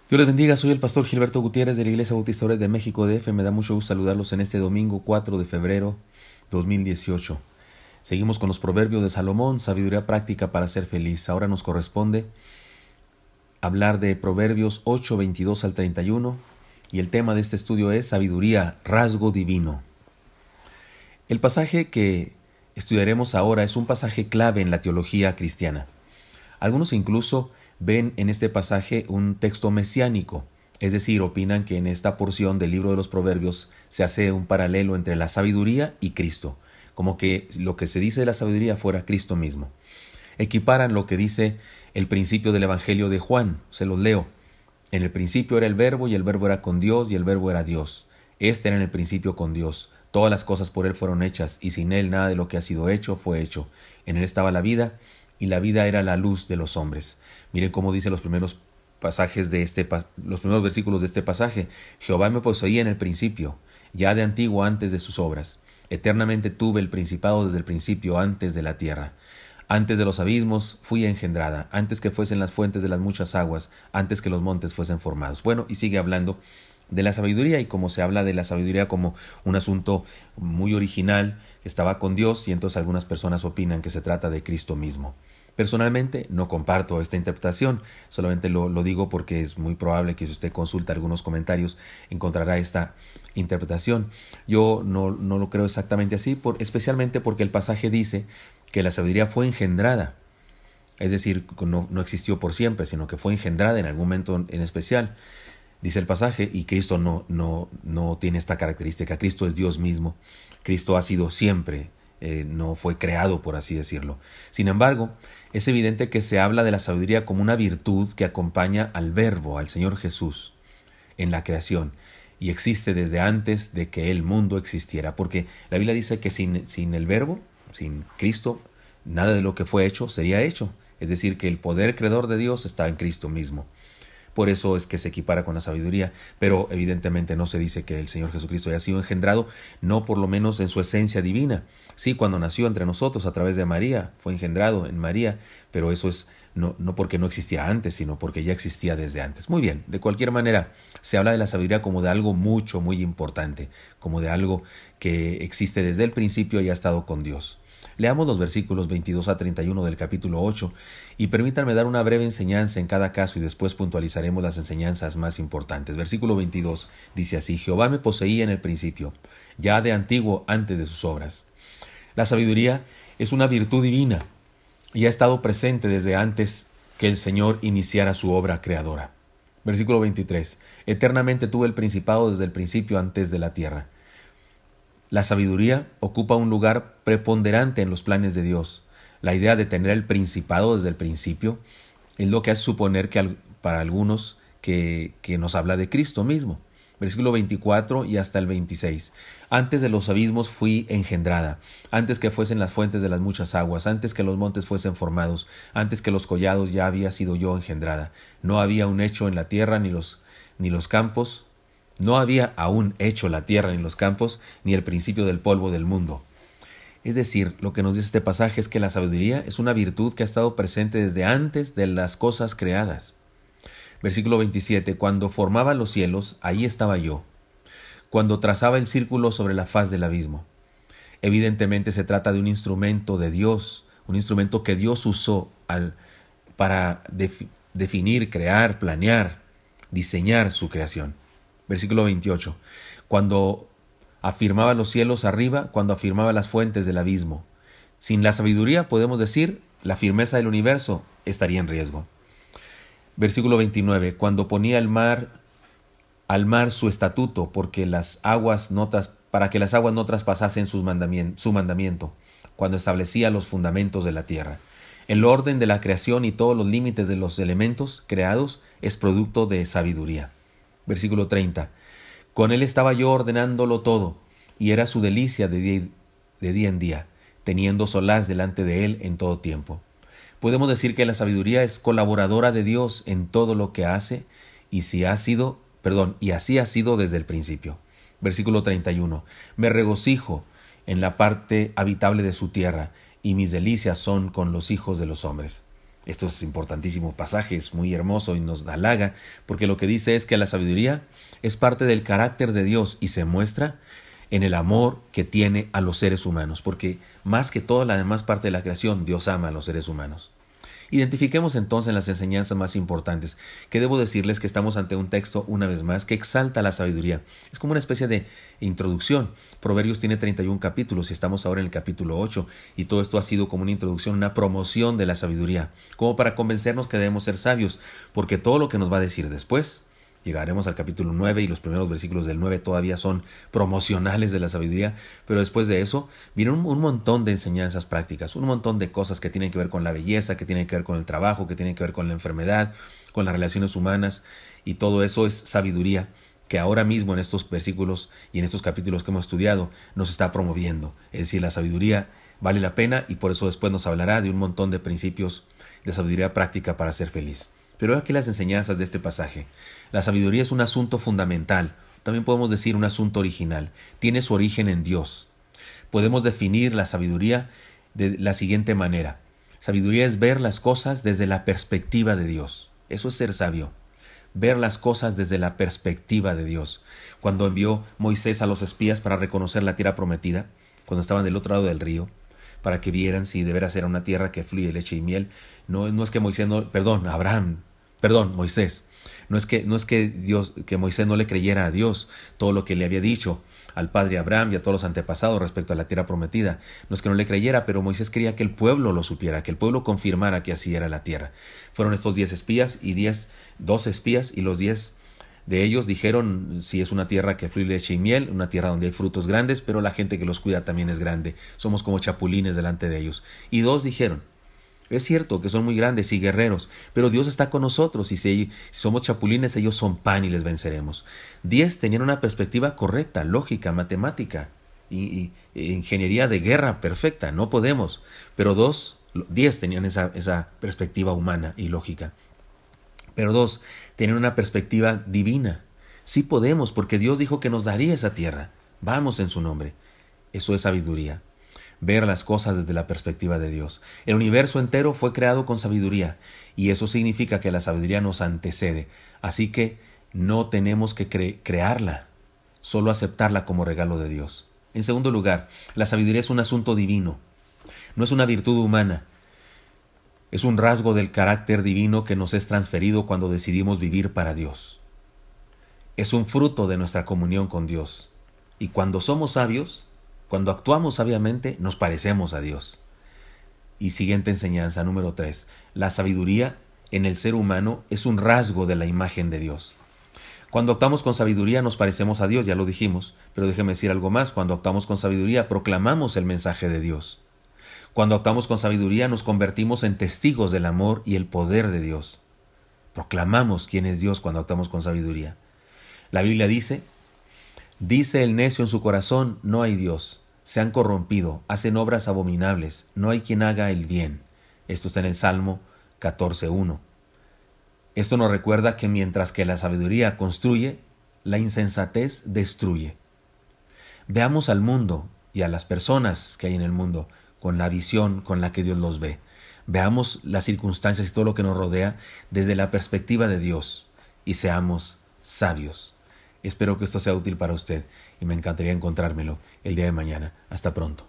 Dios les bendiga, soy el pastor Gilberto Gutiérrez de la Iglesia Bautista Oret de México DF. Me da mucho gusto saludarlos en este domingo 4 de febrero 2018. Seguimos con los proverbios de Salomón, sabiduría práctica para ser feliz. Ahora nos corresponde hablar de Proverbios 8, 22 al 31 y el tema de este estudio es sabiduría, rasgo divino. El pasaje que estudiaremos ahora es un pasaje clave en la teología cristiana. Algunos incluso ven en este pasaje un texto mesiánico, es decir, opinan que en esta porción del libro de los Proverbios se hace un paralelo entre la sabiduría y Cristo, como que lo que se dice de la sabiduría fuera Cristo mismo. Equiparan lo que dice el principio del Evangelio de Juan, se los leo. En el principio era el Verbo, y el Verbo era con Dios, y el Verbo era Dios. Este era en el principio con Dios. Todas las cosas por Él fueron hechas, y sin Él nada de lo que ha sido hecho fue hecho. En Él estaba la vida, y la vida era la luz de los hombres. Miren cómo dice los primeros pasajes de los primeros versículos de este pasaje. Jehová me poseía en el principio, ya de antiguo antes de sus obras. Eternamente tuve el principado desde el principio antes de la tierra. Antes de los abismos fui engendrada, antes que fuesen las fuentes de las muchas aguas, antes que los montes fuesen formados. Bueno, y sigue hablando de la sabiduría, y como se habla de la sabiduría como un asunto muy original, estaba con Dios, y entonces algunas personas opinan que se trata de Cristo mismo. Personalmente no comparto esta interpretación, solamente lo digo porque es muy probable que si usted consulta algunos comentarios encontrará esta interpretación. Yo no lo creo exactamente así, especialmente porque el pasaje dice que la sabiduría fue engendrada, es decir, no existió por siempre, sino que fue engendrada en algún momento en especial. Dice el pasaje, y Cristo no tiene esta característica. Cristo es Dios mismo. Cristo ha sido siempre, no fue creado, por así decirlo. Sin embargo, es evidente que se habla de la sabiduría como una virtud que acompaña al Verbo, al Señor Jesús, en la creación, y existe desde antes de que el mundo existiera, porque la Biblia dice que sin el Verbo, sin Cristo, nada de lo que fue hecho sería hecho. Es decir, que el poder creador de Dios está en Cristo mismo. Por eso es que se equipara con la sabiduría, pero evidentemente no se dice que el Señor Jesucristo haya sido engendrado, no por lo menos en su esencia divina. Sí, cuando nació entre nosotros a través de María, fue engendrado en María, pero eso es no porque no existiera antes, sino porque ya existía desde antes. Muy bien, de cualquier manera, se habla de la sabiduría como de algo muy importante, como de algo que existe desde el principio y ha estado con Dios. Leamos los versículos 22 a 31 del capítulo 8 y permítanme dar una breve enseñanza en cada caso y después puntualizaremos las enseñanzas más importantes. Versículo 22 dice así: Jehová me poseía en el principio, ya de antiguo antes de sus obras. La sabiduría es una virtud divina y ha estado presente desde antes que el Señor iniciara su obra creadora. Versículo 23: Eternamente tuve el principado desde el principio antes de la tierra. La sabiduría ocupa un lugar preponderante en los planes de Dios. La idea de tener el principado desde el principio es lo que hace suponer que para algunos que nos habla de Cristo mismo. Versículo 24 y hasta el 26. Antes de los abismos fui engendrada, antes que fuesen las fuentes de las muchas aguas, antes que los montes fuesen formados, antes que los collados ya había sido yo engendrada. No había un hecho en la tierra ni los campos. No había aún hecho la tierra ni los campos, ni el principio del polvo del mundo. Es decir, lo que nos dice este pasaje es que la sabiduría es una virtud que ha estado presente desde antes de las cosas creadas. Versículo 27. Cuando formaba los cielos, ahí estaba yo. Cuando trazaba el círculo sobre la faz del abismo. Evidentemente se trata de un instrumento de Dios, un instrumento que Dios usó para definir, crear, planear, diseñar su creación. Versículo 28. Cuando afirmaba los cielos arriba, cuando afirmaba las fuentes del abismo. Sin la sabiduría, podemos decir, la firmeza del universo estaría en riesgo. Versículo 29. Cuando ponía al mar su estatuto, para que las aguas no traspasasen su mandamiento, cuando establecía los fundamentos de la tierra. El orden de la creación y todos los límites de los elementos creados es producto de sabiduría. Versículo 30. Con él estaba yo ordenándolo todo, y era su delicia de día en día, teniendo solaz delante de él en todo tiempo. Podemos decir que la sabiduría es colaboradora de Dios en todo lo que hace, y así ha sido desde el principio. Versículo 31. Me regocijo en la parte habitable de su tierra, y mis delicias son con los hijos de los hombres. Esto es importantísimo pasaje, es muy hermoso y nos halaga, porque lo que dice es que la sabiduría es parte del carácter de Dios y se muestra en el amor que tiene a los seres humanos, porque más que toda la demás parte de la creación, Dios ama a los seres humanos. Identifiquemos entonces las enseñanzas más importantes, que debo decirles que estamos ante un texto, una vez más, que exalta la sabiduría. Es como una especie de introducción. Proverbios tiene 31 capítulos y estamos ahora en el capítulo 8, y todo esto ha sido como una introducción, una promoción de la sabiduría, como para convencernos que debemos ser sabios, porque todo lo que nos va a decir después, llegaremos al capítulo 9 y los primeros versículos del 9 todavía son promocionales de la sabiduría, pero después de eso viene un montón de enseñanzas prácticas, un montón de cosas que tienen que ver con la belleza, que tienen que ver con el trabajo, que tienen que ver con la enfermedad, con las relaciones humanas, y todo eso es sabiduría que ahora mismo en estos versículos y en estos capítulos que hemos estudiado nos está promoviendo. Es decir, la sabiduría vale la pena y por eso después nos hablará de un montón de principios de sabiduría práctica para ser feliz. Pero aquí las enseñanzas de este pasaje. La sabiduría es un asunto fundamental, también podemos decir un asunto original. Tiene su origen en Dios. Podemos definir la sabiduría de la siguiente manera. Sabiduría es ver las cosas desde la perspectiva de Dios. Eso es ser sabio. Ver las cosas desde la perspectiva de Dios. Cuando envió Moisés a los espías para reconocer la tierra prometida, cuando estaban del otro lado del río, para que vieran si de veras era una tierra que fluye leche y miel. No es que Moisés. No es que Moisés no le creyera a Dios todo lo que le había dicho al padre Abraham y a todos los antepasados respecto a la tierra prometida. No es que no le creyera, pero Moisés quería que el pueblo lo supiera, que el pueblo confirmara que así era la tierra. Fueron estos 10 espías y 12 espías, y los 10 de ellos dijeron si es una tierra que fluye leche y miel, una tierra donde hay frutos grandes, pero la gente que los cuida también es grande. Somos como chapulines delante de ellos. Y 2 dijeron, es cierto que son muy grandes y guerreros, pero Dios está con nosotros y si somos chapulines, ellos son pan y les venceremos. 10 tenían una perspectiva correcta, lógica, matemática y ingeniería de guerra perfecta. No podemos, pero 10 tenían esa perspectiva humana y lógica. Pero 2 tenían una perspectiva divina. Sí podemos, porque Dios dijo que nos daría esa tierra. Vamos en su nombre. Eso es sabiduría. Ver las cosas desde la perspectiva de Dios. El universo entero fue creado con sabiduría, y eso significa que la sabiduría nos antecede. Así que no tenemos que crearla, solo aceptarla como regalo de Dios. En segundo lugar, la sabiduría es un asunto divino. No es una virtud humana. Es un rasgo del carácter divino que nos es transferido cuando decidimos vivir para Dios. Es un fruto de nuestra comunión con Dios. Y cuando somos sabios, cuando actuamos sabiamente, nos parecemos a Dios. Y siguiente enseñanza, número 3. La sabiduría en el ser humano es un rasgo de la imagen de Dios. Cuando actuamos con sabiduría nos parecemos a Dios, ya lo dijimos, pero déjeme decir algo más. Cuando actuamos con sabiduría proclamamos el mensaje de Dios. Cuando actuamos con sabiduría nos convertimos en testigos del amor y el poder de Dios. Proclamamos quién es Dios cuando actuamos con sabiduría. La Biblia dice el necio en su corazón, no hay Dios. Se han corrompido, hacen obras abominables, no hay quien haga el bien. Esto está en el Salmo 14:1. Esto nos recuerda que mientras que la sabiduría construye, la insensatez destruye. Veamos al mundo y a las personas que hay en el mundo con la visión con la que Dios los ve. Veamos las circunstancias y todo lo que nos rodea desde la perspectiva de Dios y seamos sabios. Espero que esto sea útil para usted y me encantaría encontrármelo el día de mañana. Hasta pronto.